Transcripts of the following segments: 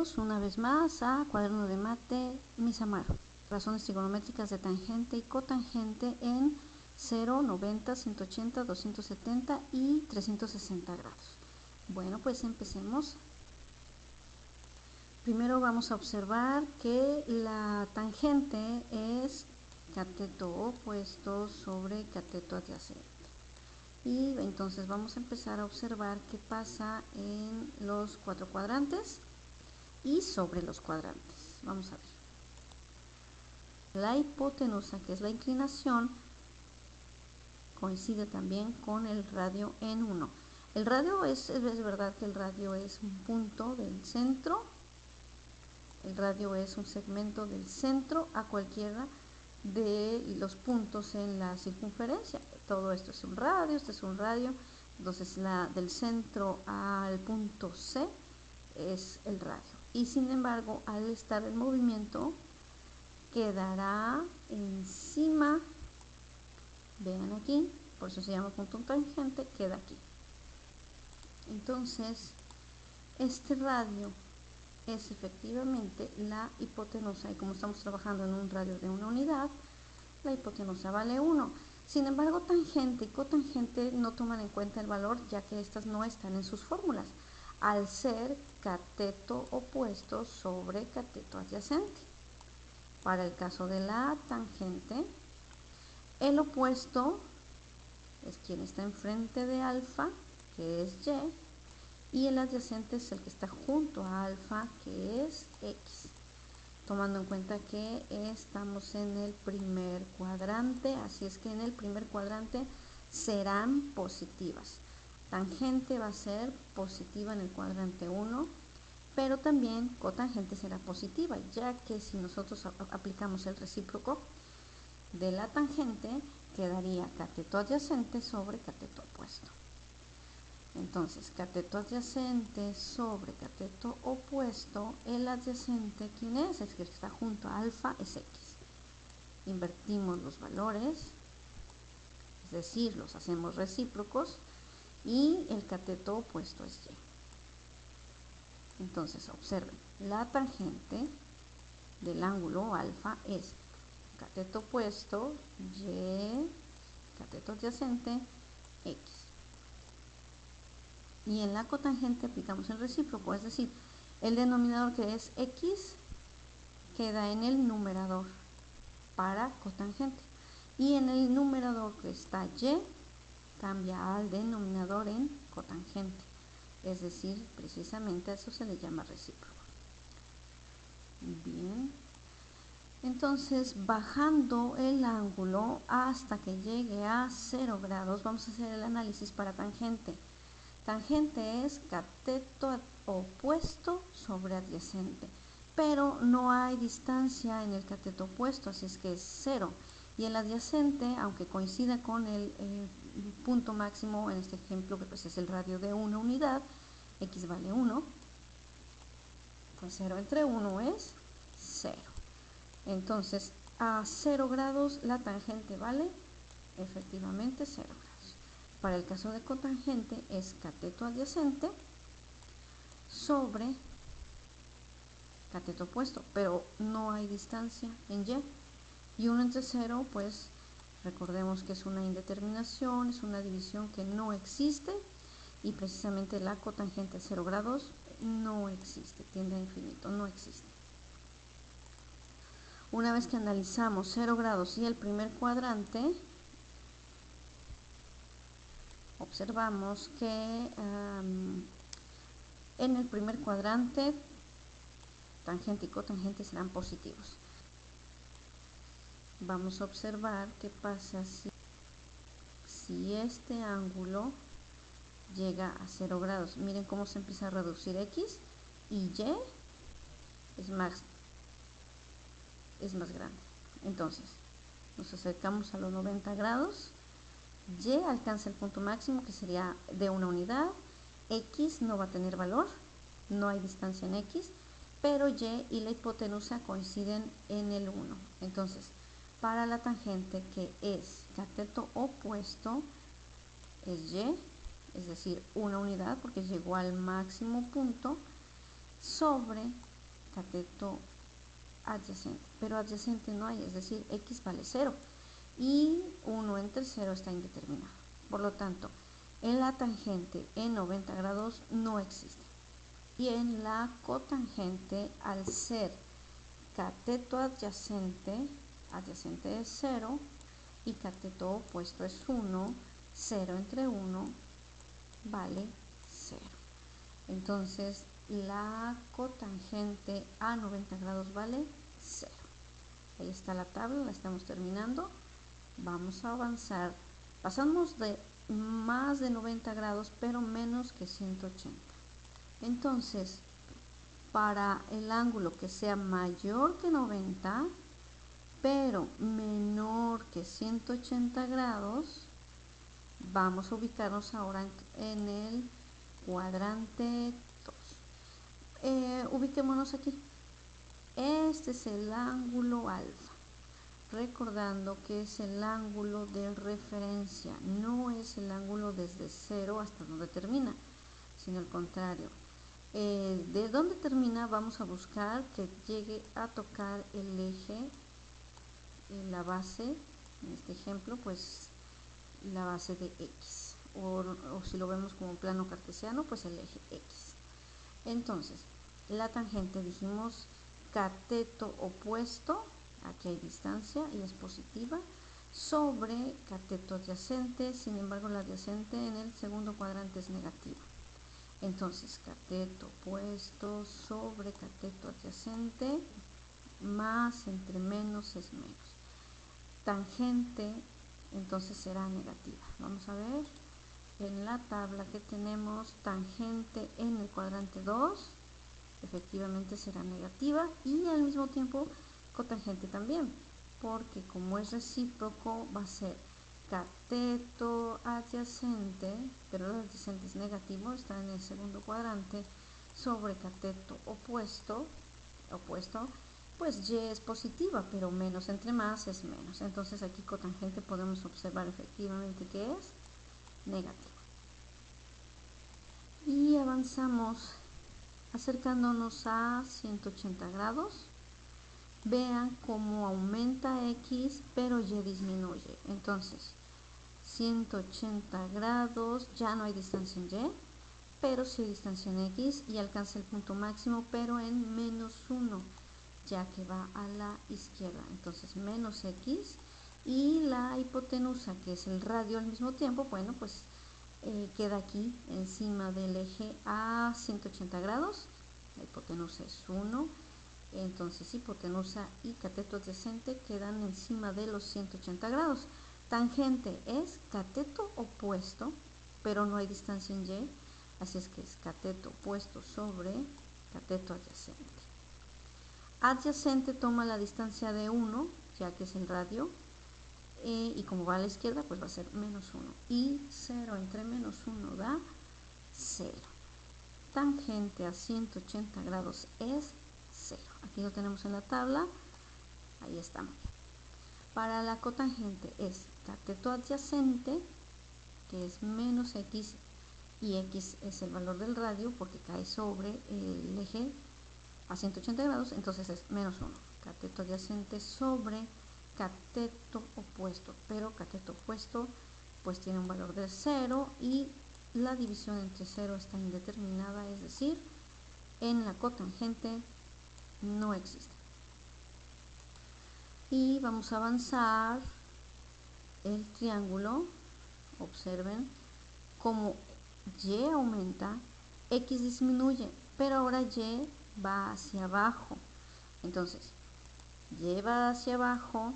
Bienvenidos una vez más a Cuaderno de Mate Miss Amaro. Razones trigonométricas de tangente y cotangente en 0, 90, 180, 270 y 360 grados. Bueno, pues empecemos. Primero vamos a observar que la tangente es cateto opuesto sobre cateto adyacente. Y entonces vamos a empezar a observar qué pasa en los cuatro cuadrantes y sobre los cuadrantes. Vamos a ver. La hipotenusa, que es la inclinación, coincide también con el radio en 1. El radio es verdad que el radio es un punto del centro. El radio es un segmento del centro a cualquiera de los puntos en la circunferencia. Todo esto es un radio, este es un radio. Entonces del centro al punto C es el radio. Y sin embargo, al estar en movimiento, quedará encima, vean aquí, por eso se llama punto tangente, queda aquí. Entonces, este radio es efectivamente la hipotenusa, y como estamos trabajando en un radio de una unidad, la hipotenusa vale 1. Sin embargo, tangente y cotangente no toman en cuenta el valor, ya que estas no están en sus fórmulas, al ser cateto opuesto sobre cateto adyacente. Para el caso de la tangente, el opuesto es quien está enfrente de alfa, que es y, y el adyacente es el que está junto a alfa, que es x. Tomando en cuenta que estamos en el primer cuadrante, así es que en el primer cuadrante serán positivas. Tangente va a ser positiva en el cuadrante 1, pero también cotangente será positiva, ya que si nosotros aplicamos el recíproco de la tangente, quedaría cateto adyacente sobre cateto opuesto. Entonces, cateto adyacente sobre cateto opuesto, el adyacente, ¿quién es? Es que está junto a alfa, es x. Invertimos los valores, es decir, los hacemos recíprocos, y el cateto opuesto es y. Entonces, observen, la tangente del ángulo alfa es cateto opuesto, y, cateto adyacente, x. Y en la cotangente aplicamos el recíproco, es decir, el denominador, que es x, queda en el numerador para cotangente. Y en el numerador, que está y, cambia al denominador en cotangente. Es decir, precisamente a eso se le llama recíproco. Bien. Entonces, bajando el ángulo hasta que llegue a 0 grados, vamos a hacer el análisis para tangente. Tangente es cateto opuesto sobre adyacente, pero no hay distancia en el cateto opuesto, así es que es 0. Y el adyacente, aunque coincida con el punto máximo, en este ejemplo, que pues es el radio de una unidad, x vale 1, pues 0 entre 1 es 0. Entonces, a 0 grados la tangente vale efectivamente 0 grados. Para el caso de cotangente es cateto adyacente sobre cateto opuesto, pero no hay distancia en y. Y 1 entre 0, pues recordemos que es una indeterminación, es una división que no existe, y precisamente la cotangente a 0 grados no existe, tiende a infinito, no existe. Una vez que analizamos 0 grados y el primer cuadrante, observamos que en el primer cuadrante tangente y cotangente serán positivos. Vamos a observar qué pasa si este ángulo llega a 0 grados. Miren cómo se empieza a reducir x y y es más grande. Entonces, nos acercamos a los 90 grados. Y alcanza el punto máximo, que sería de una unidad. X no va a tener valor, no hay distancia en x, pero y la hipotenusa coinciden en el 1. Entonces, para la tangente, que es cateto opuesto, es y, es decir, una unidad, porque llegó al máximo punto, sobre cateto adyacente, pero adyacente no hay, es decir, x vale 0 y 1 entre 0 está indeterminado. Por lo tanto, en la tangente en 90 grados no existe. Y en la cotangente, al ser cateto adyacente, adyacente es 0 y cateto opuesto es 1, 0 entre 1 vale 0. Entonces, la cotangente a 90 grados vale 0. Ahí está la tabla, la estamos terminando. Vamos a avanzar. Pasamos de más de 90 grados, pero menos que 180. Entonces, para el ángulo que sea mayor que 90, pero menor que 180 grados, vamos a ubicarnos ahora en el cuadrante 2. Ubiquémonos aquí. Este es el ángulo alfa. Recordando que es el ángulo de referencia, no es el ángulo desde 0 hasta donde termina, sino al contrario. De donde termina vamos a buscar que llegue a tocar el eje, la base, en este ejemplo, pues la base de X, o si lo vemos como plano cartesiano, pues el eje X. Entonces, la tangente dijimos cateto opuesto, aquí hay distancia y es positiva, sobre cateto adyacente, sin embargo la adyacente en el segundo cuadrante es negativa. Entonces, cateto opuesto sobre cateto adyacente, más entre menos es menos. Tangente, entonces será negativa. Vamos a ver, en la tabla que tenemos, tangente en el cuadrante 2, efectivamente será negativa, y al mismo tiempo cotangente también, porque como es recíproco va a ser cateto adyacente, pero el adyacente es negativo, está en el segundo cuadrante, sobre cateto opuesto, pues y es positiva, pero menos entre más es menos. Entonces aquí cotangente podemos observar efectivamente que es negativa. Y avanzamos acercándonos a 180 grados. Vean cómo aumenta X, pero Y disminuye. Entonces, 180 grados, ya no hay distancia en Y, pero sí hay distancia en X y alcanza el punto máximo, pero en menos 1, ya que va a la izquierda. Entonces, menos X, y la hipotenusa, que es el radio al mismo tiempo, bueno, pues queda aquí encima del eje a 180 grados. La hipotenusa es 1. Entonces hipotenusa y cateto adyacente quedan encima de los 180 grados. Tangente es cateto opuesto, pero no hay distancia en Y, así es que es cateto opuesto sobre cateto adyacente. Adyacente toma la distancia de 1, ya que es el radio, y como va a la izquierda, pues va a ser menos 1. Y 0 entre menos 1 da 0. Tangente a 180 grados es 0. Aquí lo tenemos en la tabla, ahí está. Para la cotangente es cateto adyacente, que es menos X, y X es el valor del radio porque cae sobre el eje a 180 grados, entonces es menos 1. Cateto adyacente sobre cateto opuesto, pero cateto opuesto pues tiene un valor de 0 y la división entre 0 está indeterminada, es decir, en la cotangente no existe. Y vamos a avanzar el triángulo. Observen cómo Y aumenta, X disminuye, pero ahora Y va hacia abajo. Entonces, Y va hacia abajo,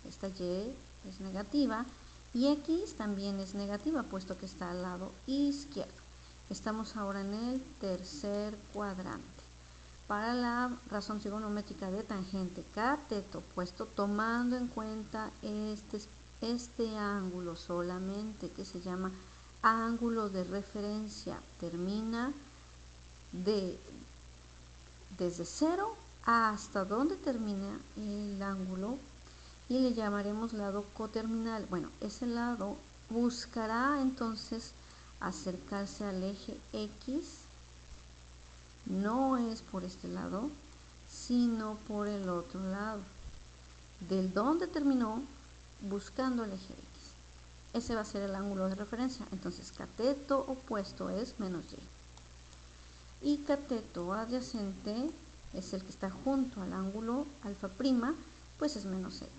esta Y es negativa, y X también es negativa, puesto que está al lado izquierdo. Estamos ahora en el tercer cuadrante. Para la razón trigonométrica de tangente cateto opuesto, tomando en cuenta este ángulo solamente, que se llama ángulo de referencia, termina desde 0 hasta donde termina el ángulo, y le llamaremos lado coterminal. Bueno, ese lado buscará entonces acercarse al eje X no es por este lado, sino por el otro lado, del donde terminó, buscando el eje X. Ese va a ser el ángulo de referencia. Entonces, cateto opuesto es menos Y. Y cateto adyacente es el que está junto al ángulo alfa prima, pues es menos X.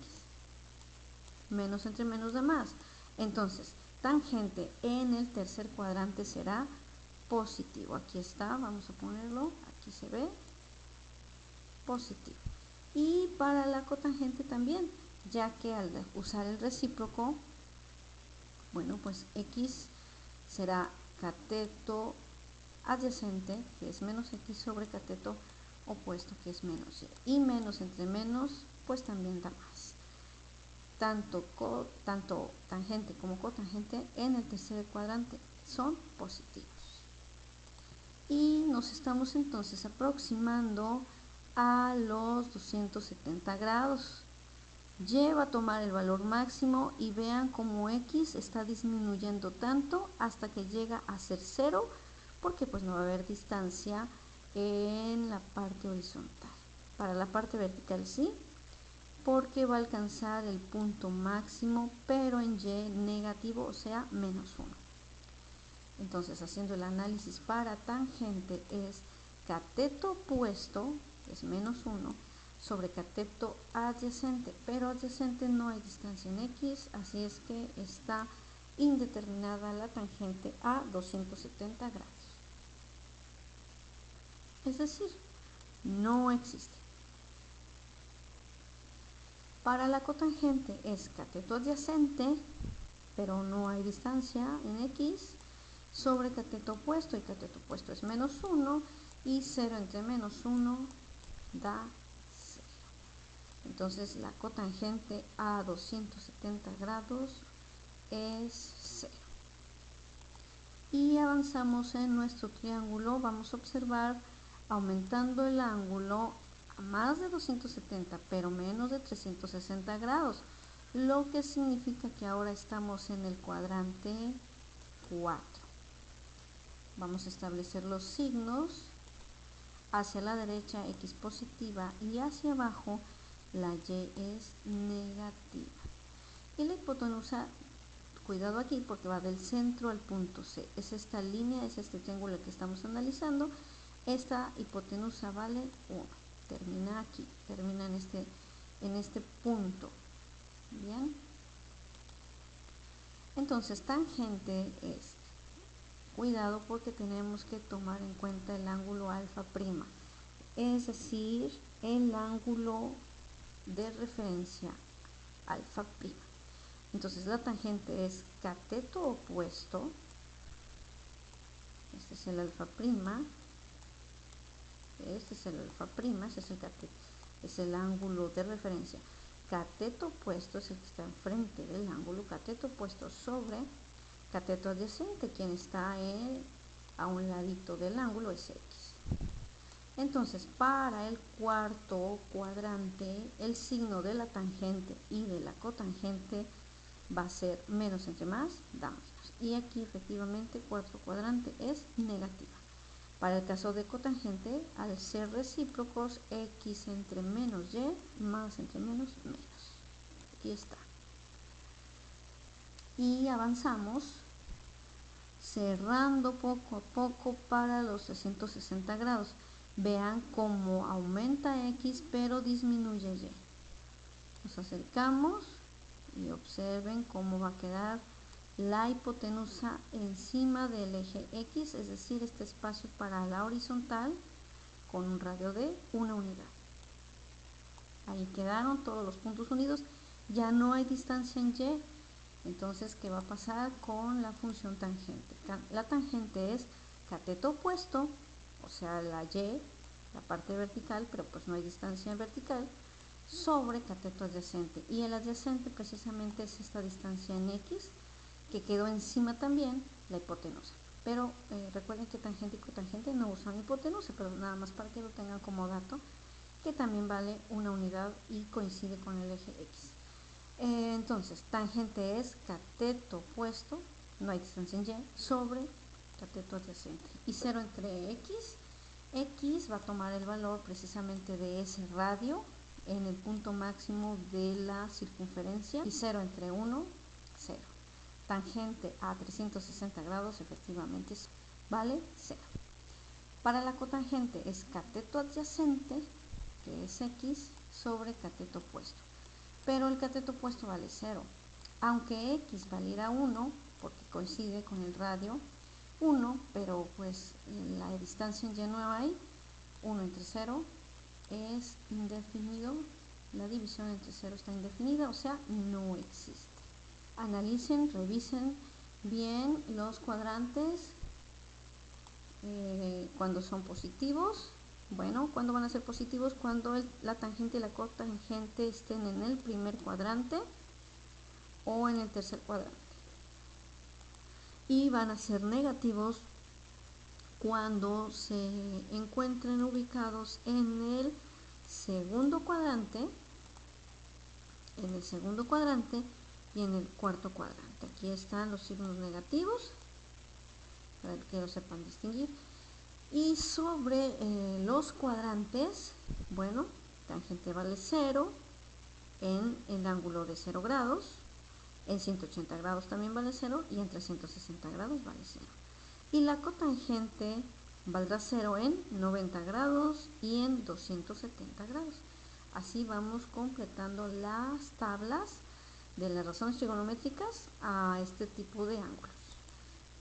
Menos entre menos da más. Entonces, tangente en el tercer cuadrante será positivo. Aquí está, vamos a ponerlo, aquí se ve, positivo. Y para la cotangente también, ya que al usar el recíproco, bueno, pues X será cateto adyacente, que es menos X, sobre cateto opuesto, que es menos Y. Y menos entre menos, pues también da más. Tanto tangente como cotangente en el tercer cuadrante son positivos. Y nos estamos entonces aproximando a los 270 grados. Lleva a tomar el valor máximo y vean cómo X está disminuyendo tanto hasta que llega a ser 0, porque pues no va a haber distancia en la parte horizontal. Para la parte vertical sí, porque va a alcanzar el punto máximo, pero en Y negativo, o sea, menos 1. Entonces, haciendo el análisis para tangente es cateto opuesto, que es menos 1, sobre cateto adyacente, pero adyacente no hay distancia en X, así es que está indeterminada la tangente a 270 grados. Es decir, no existe. Para la cotangente es cateto adyacente, pero no hay distancia en X, sobre cateto opuesto, y cateto opuesto es menos 1, y 0 entre menos 1 da 0. Entonces la cotangente a 270 grados es 0. Y avanzamos en nuestro triángulo, vamos a observar aumentando el ángulo a más de 270, pero menos de 360 grados, lo que significa que ahora estamos en el cuadrante 4. Vamos a establecer los signos. Hacia la derecha X positiva y hacia abajo la Y es negativa. Y la hipotenusa, cuidado aquí porque va del centro al punto C. Es esta línea, es este triángulo que estamos analizando. Esta hipotenusa vale 1. Termina aquí, termina en este punto. Bien. Entonces, tangente es, cuidado porque tenemos que tomar en cuenta el ángulo alfa prima, es decir, el ángulo de referencia alfa prima. Entonces la tangente es cateto opuesto, este es el alfa prima, este es el alfa prima, este es el cateto, es el ángulo de referencia. Cateto opuesto es el que está enfrente del ángulo, cateto opuesto sobre cateto adyacente, quien está a un ladito del ángulo es X. Entonces, para el cuarto cuadrante, el signo de la tangente y de la cotangente va a ser menos entre más, da menos. Y aquí efectivamente cuarto cuadrante es negativa. Para el caso de cotangente, al ser recíprocos, X entre menos Y, más entre menos, menos. Aquí está. Y avanzamos cerrando poco a poco para los 360 grados. Vean cómo aumenta X pero disminuye Y. Nos acercamos y observen cómo va a quedar la hipotenusa encima del eje X, es decir, este espacio para la horizontal con un radio de 1 unidad. Ahí quedaron todos los puntos unidos, ya no hay distancia en Y. Entonces, ¿qué va a pasar con la función tangente? La tangente es cateto opuesto, o sea, la Y, la parte vertical, pero pues no hay distancia en vertical, sobre cateto adyacente. Y el adyacente precisamente es esta distancia en X, que quedó encima también la hipotenusa. Pero recuerden que tangente y cotangente no usan hipotenusa, pero nada más para que lo tengan como dato, que también vale 1 unidad y coincide con el eje X. Entonces, tangente es cateto opuesto, no hay distancia en Y, sobre cateto adyacente. Y 0 entre X X va a tomar el valor precisamente de ese radio en el punto máximo de la circunferencia y 0 entre 1, 0. Tangente a 360 grados efectivamente vale 0. Para la cotangente es cateto adyacente, que es X, sobre cateto opuesto. Pero el cateto opuesto vale 0. Aunque X valiera 1, porque coincide con el radio 1, pero pues la distancia en Y no hay, 1 entre 0 es indefinido, la división entre 0 está indefinida, o sea, no existe. Analicen, revisen bien los cuadrantes cuando son positivos. Bueno, ¿cuándo van a ser positivos? Cuando la tangente y la cotangente estén en el primer cuadrante o en el tercer cuadrante. Y van a ser negativos cuando se encuentren ubicados en el segundo cuadrante, y en el cuarto cuadrante. Aquí están los signos negativos para que lo sepan distinguir. Y sobre los cuadrantes, bueno, tangente vale 0 en el ángulo de 0 grados, en 180 grados también vale 0 y en 360 grados vale 0. Y la cotangente valdrá 0 en 90 grados y en 270 grados. Así vamos completando las tablas de las razones trigonométricas a este tipo de ángulos.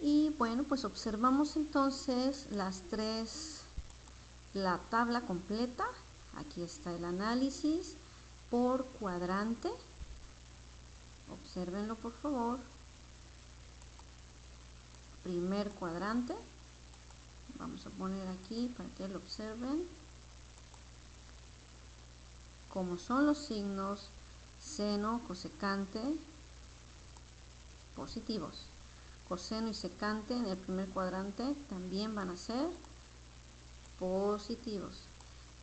Y bueno, pues observamos entonces la tabla completa. Aquí está el análisis por cuadrante. Obsérvenlo por favor. Primer cuadrante. Vamos a poner aquí para que lo observen. Como son los signos seno, cosecante, positivos. Coseno y secante en el primer cuadrante también van a ser positivos.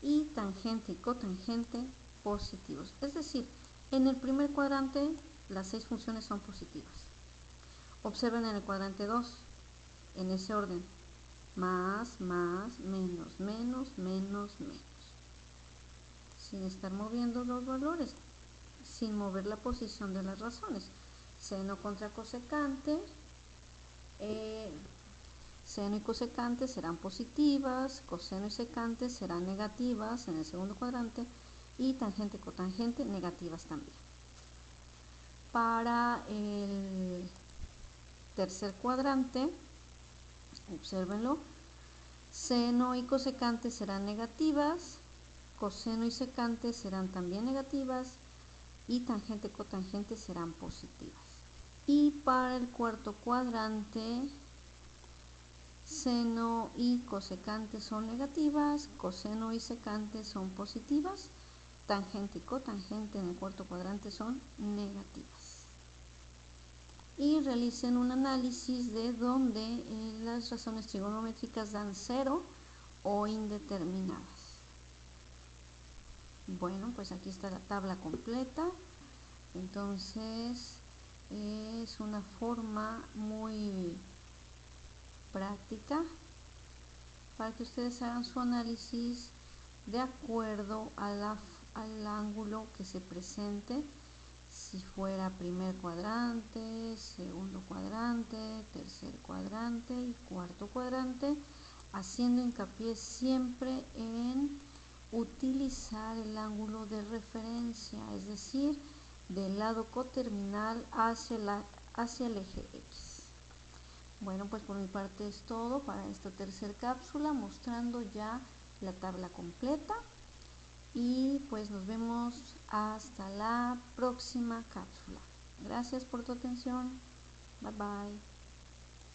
Y tangente y cotangente positivos. Es decir, en el primer cuadrante las 6 funciones son positivas. Observen en el cuadrante 2, en ese orden. Más, menos, menos, menos, menos. Sin estar moviendo los valores, sin mover la posición de las razones. Seno contra cosecante, seno y cosecante serán positivas, coseno y secante serán negativas en el segundo cuadrante y tangente y cotangente negativas también. Para el tercer cuadrante, obsérvenlo, seno y cosecante serán negativas, coseno y secante serán también negativas y tangente y cotangente serán positivas. Y para el cuarto cuadrante, seno y cosecante son negativas, coseno y secante son positivas, tangente y cotangente en el cuarto cuadrante son negativas. Y realicen un análisis de donde las razones trigonométricas dan 0 o indeterminadas. Bueno, pues aquí está la tabla completa. Entonces es una forma muy práctica para que ustedes hagan su análisis de acuerdo al ángulo que se presente, si fuera primer cuadrante, segundo cuadrante, tercer cuadrante y cuarto cuadrante, haciendo hincapié siempre en utilizar el ángulo de referencia, es decir, del lado coterminal hacia el eje X. Bueno, pues por mi parte es todo para esta tercera cápsula, mostrando ya la tabla completa. Y pues nos vemos hasta la próxima cápsula. Gracias por tu atención. Bye bye.